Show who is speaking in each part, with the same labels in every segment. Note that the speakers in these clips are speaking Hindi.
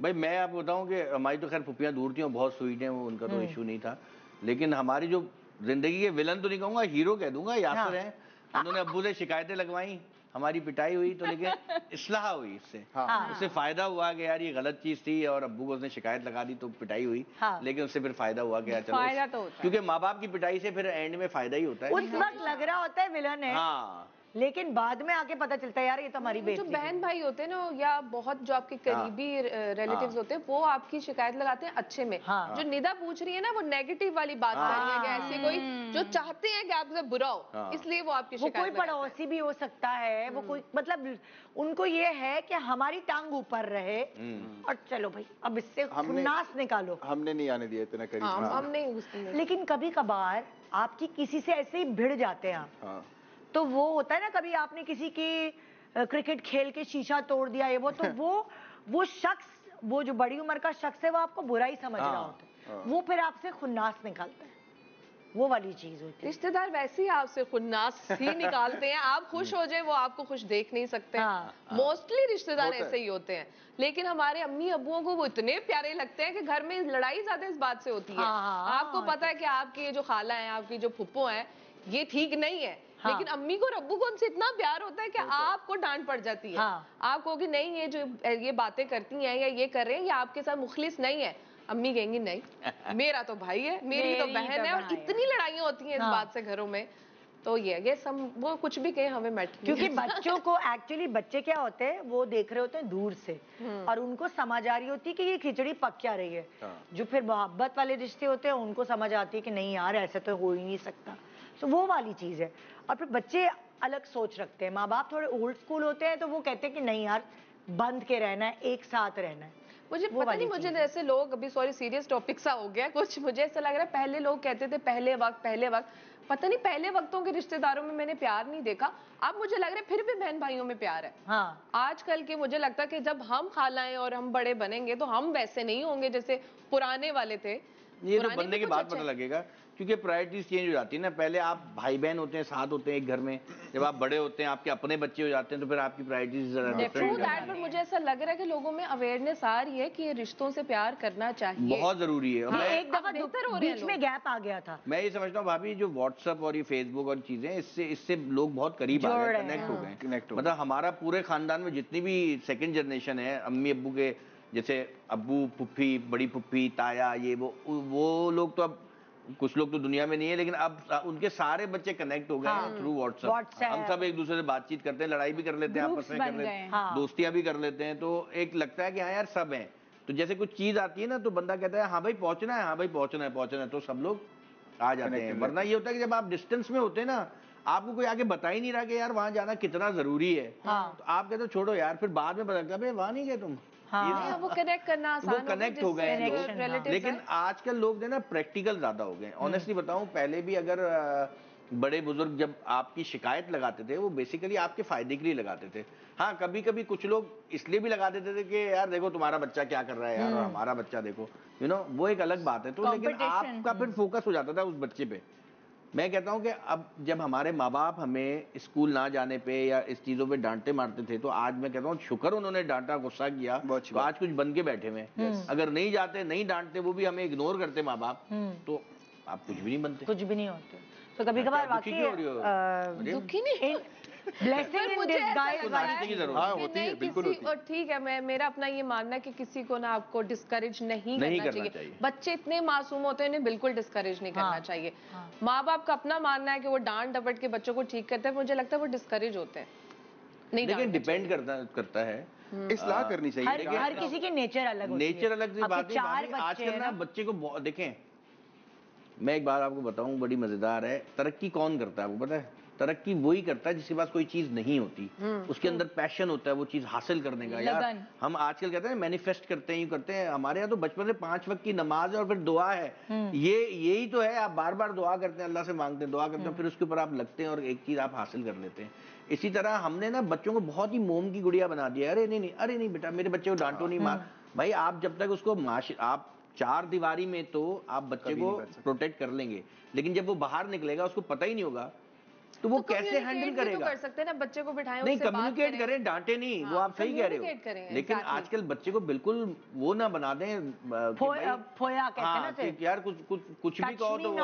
Speaker 1: भाई मैं आपको बताऊं कि हमारी तो खैर फुप्पियां दूर थी और बहुत स्वीट हैं, वो उनका तो इशू नहीं था, लेकिन हमारी जो जिंदगी के विलन तो नहीं कहूंगा, हीरो कह दूंगा, यासर हैं। उन्होंने अब्बू से शिकायतें लगवाई, हमारी पिटाई हुई, तो लेकिन इस्लाह हुई इससे। उससे फायदा हुआ कि यार ये गलत चीज थी, और अब्बू को उसने शिकायत लगा दी तो पिटाई हुई। लेकिन उससे फिर फायदा हुआ कि चलो
Speaker 2: फायदा तो होता है,
Speaker 1: क्योंकि माँ बाप की पिटाई से फिर एंड में फायदा ही होता है।
Speaker 3: उस वक्त लग रहा होता है विलन है,
Speaker 1: हाँ,
Speaker 3: लेकिन बाद में आके पता चलता है यार ये तो हमारी
Speaker 2: जो
Speaker 3: बेइज्जती
Speaker 2: बहन भाई होते हैं ना, या बहुत जो आपके करीबी रिलेटिव्स होते हैं, वो आपकी शिकायत लगाते हैं अच्छे में। जो निदा पूछ रही है ना, वो नेगेटिव वाली बात कर रही है कि ऐसे कोई जो चाहते हैं कि आपसे बुरा हो, इसलिए वो आपकी शिकायत
Speaker 3: वो कोई पड़ोसी भी हो सकता है, वो कोई मतलब उनको ये है कि हमारी टांग ऊपर रहे, और चलो भाई अब इससे खुन्नास निकालो।
Speaker 4: हमने नहीं आने दिया इतना करीब।
Speaker 2: हम नहीं।
Speaker 3: लेकिन कभी कभार आपकी किसी से ऐसे ही भिड़ जाते हैं आप, तो वो होता है ना, कभी आपने किसी की क्रिकेट खेल के शीशा तोड़ दिया है, वो तो वो शख्स, वो जो बड़ी उम्र का शख्स है, वो आपको बुरा ही समझ रहा होता है, वो फिर आपसे खुन्नास निकालता है, वो वाली चीज होती है।
Speaker 2: रिश्तेदार वैसे ही आपसे खुन्नास ही निकालते हैं, आप खुश हो जाए वो आपको खुश देख नहीं सकते। मोस्टली रिश्तेदार ऐसे ही होते हैं, लेकिन हमारे अम्मी अब्बुओं को वो इतने प्यारे लगते हैं कि घर में लड़ाई ज्यादा इस बात से होती है। आपको पता है कि आपकी जो खाला है, आपकी जो फुप्पो है, ये ठीक नहीं है, लेकिन अम्मी को और अब्बू को उनसे इतना प्यार होता है कि आपको डांट पड़ जाती है। आप कहोगे नहीं, ये जो ये बातें करती हैं या ये कर रहे हैं, ये आपके साथ मुखलिस नहीं है। अम्मी कहेंगी नहीं, मेरा तो भाई है, मेरी तो बहन है, और इतनी लड़ाइयाँ होती हैं इस बात से घरों में। तो ये सब वो कुछ भी कहे हमें मैटर,
Speaker 3: क्योंकि बच्चों को एक्चुअली बच्चे क्या होते हैं, वो देख रहे होते हैं दूर से, और उनको समझ आ रही होती है कि ये खिचड़ी पक क्या रही है। जो फिर मोहब्बत वाले रिश्ते होते हैं, उनको समझ आती है कि नहीं यार ऐसे तो हो ही नहीं सकता। तो वो वाली चीज है। और फिर बच्चे अलग सोच रखते हैं, माँ बाप थोड़े ओल्ड स्कूल होते हैं, तो वो कहते हैं कि नहीं यार बंद के रहना है, एक साथ रहना है।
Speaker 2: मुझे पता नहीं, मुझे जैसे लोग अभी, सॉरी सीरियस टॉपिक सा हो गया कुछ, मुझे ऐसा लग रहा है पहले लोग कहते थे पहले वक्त, पता नहीं पहले वक्तों के रिश्तेदारों में मैंने प्यार नहीं देखा। अब मुझे लग रहा है फिर भी बहन भाइयों में प्यार है। आजकल के मुझे लगता है कि जब हम खालाएं और हम बड़े बनेंगे तो हम वैसे नहीं होंगे जैसे पुराने वाले थे।
Speaker 1: ये तो बनने के बाद पता लगेगा, क्योंकि प्रायोरिटीज चेंज हो जाती है ना। पहले आप भाई बहन होते हैं, साथ होते हैं एक घर में, जब आप बड़े होते हैं, आपके अपने बच्चे हो जाते हैं, तो फिर आपकी प्रायोरिटीज डिफरेंट है।
Speaker 2: पर मुझे ऐसा लग रहा है कि लोगों में अवेयरनेस आ रही है कि रिश्तों से प्यार करना चाहिए,
Speaker 1: बहुत जरूरी है।
Speaker 3: मैं एक दफा बीच में गैप आ गया था।
Speaker 1: मैं ये समझता हूँ भाभी, जो व्हाट्सएप और ये फेसबुक और चीजें, इससे लोग बहुत करीब आ गए, कनेक्ट हो गए। मतलब हमारा पूरे खानदान में जितनी भी सेकंड जनरेशन है, अम्मी अब्बू के, जैसे अब्बू, पुप्पी, बड़ी पुप्पी, ताया, ये वो लोग तो अब, कुछ लोग तो दुनिया में नहीं है, लेकिन अब उनके सारे बच्चे कनेक्ट हो गए हैं थ्रू व्हाट्सएप। हम सब एक दूसरे से बातचीत करते हैं, लड़ाई भी कर लेते हैं, आपस में कर लेते हैं, दोस्तियां भी कर लेते हैं। तो एक लगता है कि हाँ यार सब हैं। तो जैसे कुछ चीज आती है ना, तो बंदा कहता है हाँ भाई पहुंचना है, हाँ भाई पहुंचना है, तो सब लोग आ जाते हैं। वरना ये होता है कि जब आप डिस्टेंस में होते हैं ना, आपको कोई आगे बता ही नहीं रहा कि यार वहां जाना कितना जरूरी है, तो आप कहते हो छोड़ो यार, फिर बाद में पता लगता है भाई वहां नहीं गए तुम।
Speaker 2: वो कनेक्ट करना आसान,
Speaker 1: वो कनेक्ट हो गए हैं। लेकिन आजकल लोग ना प्रैक्टिकल ज्यादा हो गए। ऑनेस्टली बताऊं, पहले भी अगर बड़े बुजुर्ग जब आपकी शिकायत लगाते थे, वो बेसिकली आपके फायदे के लिए लगाते थे। हाँ, कभी कभी कुछ लोग इसलिए भी लगा देते थे कि यार देखो तुम्हारा बच्चा क्या कर रहा है यार, और हमारा बच्चा देखो, वो एक अलग बात है। तो लेकिन आपका फिर फोकस हो जाता था उस बच्चे पे। मैं कहता हूं कि अब जब हमारे माँ बाप हमें स्कूल ना जाने पे या इस चीजों पे डांटते मारते थे, तो आज मैं कहता हूँ शुक्र उन्होंने डांटा, गुस्सा किया, तो आज कुछ बन के बैठे हुए। अगर नहीं जाते, नहीं डांटते, वो भी हमें इग्नोर करते माँ बाप, तो आप कुछ भी नहीं बनते,
Speaker 3: कुछ भी नहीं होते। तो कभी कभार वाकई
Speaker 2: दुखी नहीं,
Speaker 3: ब्लेसिंग इन डिस्गाइज
Speaker 4: होती है, बिल्कुल होती है।
Speaker 2: और ठीक है, मेरा अपना ये मानना है कि किसी को ना आपको डिस्करेज नहीं करना चाहिए। बच्चे इतने मासूम होते हैं, इन्हें बिल्कुल डिस्करेज नहीं करना चाहिए। माँ बाप का अपना मानना है कि वो डांट डपट के बच्चों को ठीक करते हैं, मुझे लगता है वो डिस्करेज होते हैं। नहीं,
Speaker 1: लेकिन डिपेंड करता है,
Speaker 4: इस्लाह करनी चाहिए।
Speaker 3: हर किसी की नेचर अलग होती है।
Speaker 1: नेचर अलग सी बात है। आजकल ना बच्चे को देखें, मैं एक बात आपको बताऊं, बड़ी मजेदार है। तरक्की कौन करता है आपको पता है? तरक्की वही करता है जिसके पास कोई चीज नहीं होती, उसके अंदर पैशन होता है वो चीज हासिल करने का। यार हम आजकल कहते हैं मैनिफेस्ट करते हैं, यूं करते हैं। हमारे यहाँ तो बचपन से 5 वक्त की नमाज है और फिर दुआ है। यही तो है, आप बार बार दुआ करते हैं, अल्लाह से मांगते हैं, दुआ करते हैं, फिर उसके ऊपर आप लगते हैं और एक चीज आप हासिल कर लेते हैं। इसी तरह हमने ना बच्चों को बहुत ही मोम की गुड़िया बना दिया। अरे नहीं बेटा, मेरे बच्चे को डांटो नहीं, मार। भाई आप जब तक उसको आप 4 दीवारी में तो आप बच्चे को प्रोटेक्ट कर लेंगे, लेकिन जब वो बाहर निकलेगा उसको पता ही नहीं होगा तो वो कैसे हैंडल करेगा?
Speaker 2: तो कर सकते हैं ना, बच्चे को बिठाएं,
Speaker 1: नहीं,
Speaker 2: उससे बात
Speaker 1: कम्युनिकेट करें, डांटे नहीं, वो आप सही कह रहे हो, लेकिन आजकल बच्चे को बिल्कुल वो ना बना दें
Speaker 3: फोया कहते हैं ना
Speaker 1: कि यार कुछ भी कहो तो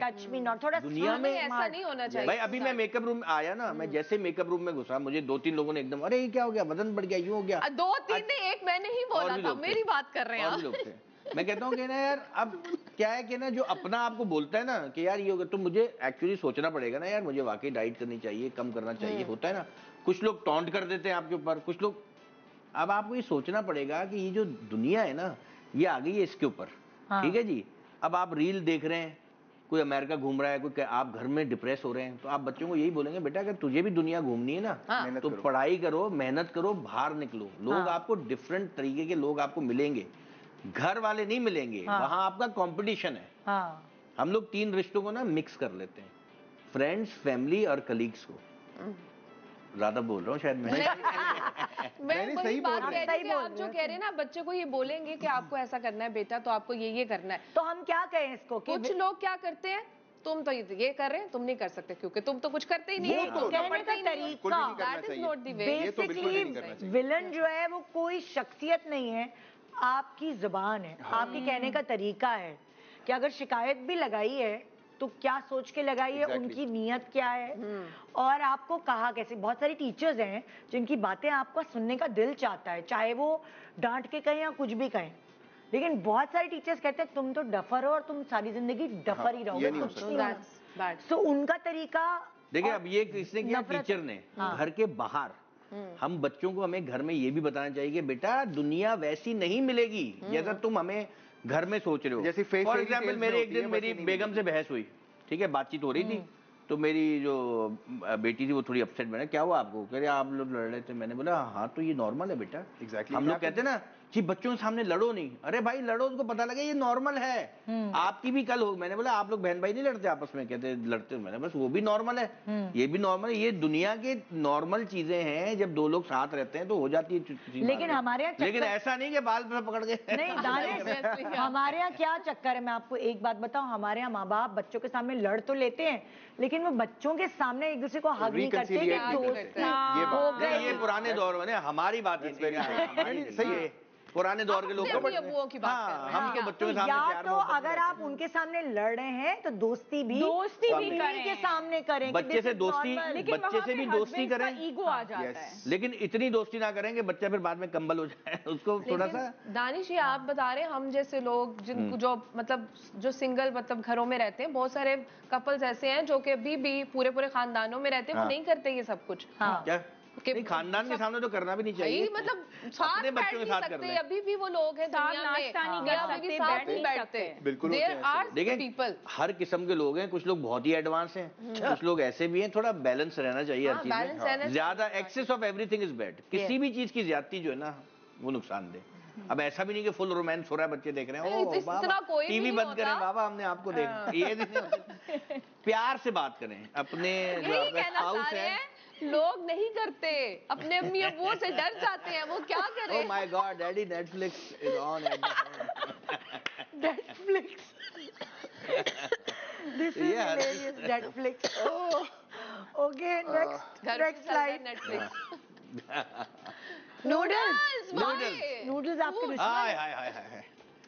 Speaker 3: टच मी नॉट, थोड़ा
Speaker 1: दुनिया में
Speaker 2: ऐसा नहीं होना चाहिए
Speaker 1: भाई। अभी मैं मेकअप रूम आया ना, मैं जैसे मेकअप रूम में घुसा, मुझे 2-3 लोगों ने एकदम, अरे ये क्या हो गया, वजन बढ़ गया, यूं हो गया।
Speaker 2: 2-3 ने, एक मैंने ही बोला था, मेरी बात कर रहे हैं आप।
Speaker 1: मैं कहता हूँ कि ना यार, अब क्या है कि ना जो अपना आपको बोलता है ना कि यार ये हो गया, तो मुझे एक्चुअली सोचना पड़ेगा ना यार, मुझे वाकई डाइट करनी चाहिए, कम करना चाहिए, होता है ना। कुछ लोग टॉन्ट कर देते हैं आपके ऊपर, कुछ लोग, अब आपको ये सोचना पड़ेगा कि ये जो दुनिया है ना, ये आ गई है इसके ऊपर, ठीक है जी। अब आप रील देख रहे हैं, कोई अमेरिका घूम रहा है, कोई आप घर में डिप्रेस हो रहे हैं, तो आप बच्चों को यही बोलेंगे, बेटा अगर तुझे भी दुनिया घूमनी है ना, तो पढ़ाई करो, मेहनत करो, बाहर निकलो। लोग आपको डिफरेंट तरीके के लोग आपको मिलेंगे, घर वाले नहीं मिलेंगे, वहां आपका कंपटीशन है। हम लोग 3 रिश्तों को ना मिक्स कर लेते हैं, फ्रेंड्स, फैमिली और कलीग्स को। ज्यादा बोल रहा हूँ शायद
Speaker 2: मैं वही बात कह रही हूँ, आप जो कह रहे हैं ना, बच्चे को ये बोलेंगे कि आपको ऐसा करना है बेटा, तो आपको ये करना है,
Speaker 3: तो हम क्या कहें इसको?
Speaker 2: कुछ लोग क्या करते हैं, तुम तो ये कर रहे हैं, तुम नहीं कर सकते क्योंकि तुम तो कुछ करते ही नहीं
Speaker 3: है। तो कहने का तरीका,
Speaker 2: that is not the way.
Speaker 3: Basically villain जो है वो कोई शख्सियत नहीं है, आपकी जुबान है, आपकी कहने का तरीका है कि अगर शिकायत भी लगाई है तो क्या सोच के लगाई है, उनकी नीयत क्या है, और आपको कहा कैसे। बहुत सारी टीचर्स हैं जिनकी बातें आपका सुनने का दिल चाहता है, चाहे वो डांट के कहें या कुछ भी कहें, लेकिन बहुत सारे टीचर्स कहते हैं तुम तो डफर हो और तुम सारी जिंदगी डफर ही रहोगे, कुछ नहीं। सो उनका तरीका,
Speaker 1: देखिए अब ये किसने किया, टीचर ने। घर के बाहर हम बच्चों को, हमें घर में ये भी बताना चाहिए कि बेटा दुनिया वैसी नहीं मिलेगी जैसा तुम हमें घर में सोच रहे हो। जैसे फॉर एग्जाम्पल, मेरे एक दिन मेरी बेगम से बहस हुई, ठीक है, बातचीत हो रही थी, तो मेरी जो बेटी थी वो थोड़ी अपसेट बने, क्या हुआ आपको, कह रहे आप लोग लड़ रहे थे। मैंने बोला हाँ तो ये नॉर्मल है बेटा। एग्जैक्टली हम लोग कहते हैं ना कि बच्चों के सामने लड़ो नहीं, अरे भाई लड़ो, उनको पता लगे ये नॉर्मल है, आपकी भी कल हो। मैंने बोला आप लोग बहन भाई नहीं लड़ते आपस में, कहते लड़ते, मैंने बस वो भी नॉर्मल है, ये भी नॉर्मल है, ये दुनिया के नॉर्मल चीजें हैं, जब 2 लोग साथ रहते हैं तो हो जाती है।
Speaker 3: लेकिन हमारे यहाँ,
Speaker 1: लेकिन ऐसा नहीं कि बाल पे पकड़ के
Speaker 3: नहीं दानिश, हमारे यहाँ क्या चक्कर है, मैं आपको एक बात बताऊं, हमारे यहाँ माँ बाप बच्चों के सामने लड़ तो लेते हैं, लेकिन वो बच्चों के सामने एक दूसरे को हग नहीं करते।
Speaker 1: ये पुराने दौर में, हमारी बात सही है, पुराने दौर के लोग
Speaker 2: की बात कर रहे हैं।
Speaker 1: हम तो बच्चों के सामने
Speaker 3: या तो अगर आप उनके सामने लड़ रहे हैं तो दोस्ती भी करें, के सामने करें,
Speaker 1: बच्चे से दोस्ती, बच्चे से भी दोस्ती करें,
Speaker 2: ईगो आ जाता है,
Speaker 1: लेकिन इतनी दोस्ती ना करेंगे बच्चा फिर बाद में कंबल हो जाए, उसको थोड़ा सा।
Speaker 2: दानिश ये आप बता रहे हैं, हम जैसे लोग जिनको जो मतलब जो सिंगल मतलब घरों में रहते हैं, बहुत सारे कपल्स ऐसे हैं जो कि अभी भी पूरे खानदानों में रहते हैं, वो नहीं करते ये सब कुछ।
Speaker 1: क्या नहीं, खानदान के सामने तो करना भी नहीं चाहिए,
Speaker 2: मतलब अपने बच्चों के साथ करते हैं। अभी भी वो लोग हैं दुनिया में साथ नहीं बैठते,
Speaker 4: बिल्कुल।
Speaker 1: देखिए हर किस्म के लोग हैं, कुछ लोग बहुत ही एडवांस हैं, कुछ लोग ऐसे भी हैं, थोड़ा बैलेंस रहना चाहिए हर चीज में। ज्यादा excess of everything is bad, किसी भी चीज की ज्यादती जो है ना वो नुकसान दे। अब ऐसा भी नहीं कि फुल रोमांस हो रहा है, बच्चे देख रहे हैं, ओ बाबा टीवी बंद करें बाबा, हमने आपको देख, ये नहीं। प्यार से बात करें, अपने हाउस है,
Speaker 2: लोग नहीं करते, अपने अम्मी अब्बुओं से डर जाते हैं, वो क्या करें।
Speaker 1: Oh my God, Daddy, Netflix is on at the home.
Speaker 3: Netflix. This is hilarious. Netflix. Oh, okay. Next slide.
Speaker 2: Netflix.
Speaker 3: Noodles आपके दुश्मन।
Speaker 1: हाय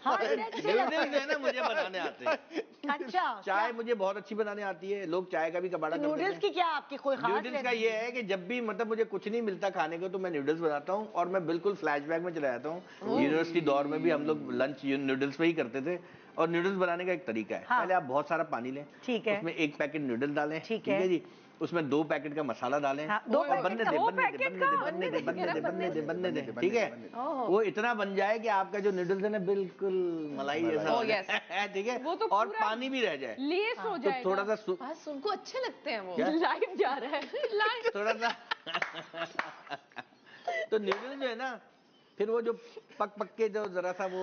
Speaker 1: नूडल्स है ना, मुझे बनाने आते हैं।
Speaker 3: अच्छा,
Speaker 1: चाय मुझे बहुत अच्छी बनाने आती है, लोग चाय का भी कबाड़ा करते हैं।
Speaker 3: नूडल्स की क्या आपकी कोई खास?
Speaker 1: नूडल्स का ये है कि जब भी मतलब मुझे कुछ नहीं मिलता खाने को तो मैं नूडल्स बनाता हूँ, और मैं बिल्कुल फ्लैशबैक में चला जाता हूँ। यूनिवर्सिटी दौर में भी हम लोग लंच नूडल्स पे ही करते थे, और नूडल्स बनाने का एक तरीका है, पहले आप बहुत सारा पानी लें, ठीक है, उसमें 1 पैकेट नूडल्स डालें, ठीक है जी, उसमें 2 पैकेट का मसाला डालें, बनने दे, ठीक है, वो इतना बन जाए कि आपका जो नूडल्स है ना बिल्कुल मलाई जैसा, ठीक है, और पानी भी रह जाए,
Speaker 2: लेस हो जाए,
Speaker 1: तो थोड़ा सा
Speaker 2: उनको अच्छे लगते हैं, वो लाइव जा रहा है लाइव
Speaker 1: थोड़ा सा तो नूडल्स जो है ना, फिर वो जो पक के जो जरा सा वो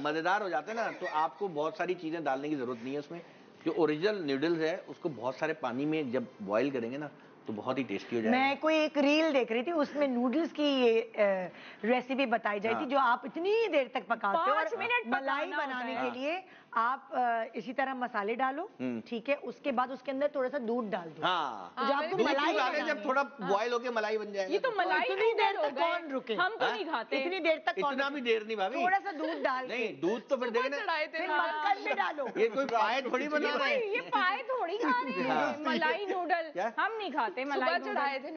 Speaker 1: मजेदार हो जाते हैं ना, तो आपको बहुत सारी चीजें डालने की जरूरत नहीं है उसमें। जो ओरिजिनल नूडल्स है उसको बहुत सारे पानी में जब बॉईल करेंगे ना तो बहुत ही टेस्टी हो जाएगा।
Speaker 3: मैं कोई एक रील देख रही थी, उसमें नूडल्स की रेसिपी बताई जाती, जो आप इतनी देर तक पकाते हो, और मलाई बनाने के लिए आप इसी तरह मसाले डालो, ठीक है, उसके बाद उसके अंदर थोड़ा सा दूध डाल दो।
Speaker 1: हाँ,
Speaker 3: जो आपको
Speaker 1: दूध
Speaker 3: मलाई
Speaker 1: डालें जब थोड़ा बॉयल होके मलाई बन जाएगा।
Speaker 5: ये तो मलाई
Speaker 3: इतनी देर तक कौन रुके?
Speaker 5: हम तो नहीं खाते
Speaker 3: इतनी देर तक कौन
Speaker 1: इतना भी देर नहीं भाभी,
Speaker 3: थोड़ा सा दूध डाल के,
Speaker 1: नहीं दूध तो फिर देंगे ना,
Speaker 2: चढ़ाए थे
Speaker 3: फिर
Speaker 2: ना।
Speaker 3: मक्खन में डालो।
Speaker 1: ये कोई पाए थोड़ी बना रहे हैं।
Speaker 5: ये पाए थोड़ी खा रहे हैं, मलाई नूडल
Speaker 1: क्या?
Speaker 5: हम नहीं खाते मलाई
Speaker 2: सुबह
Speaker 5: नूडल।
Speaker 2: चढ़ाए थे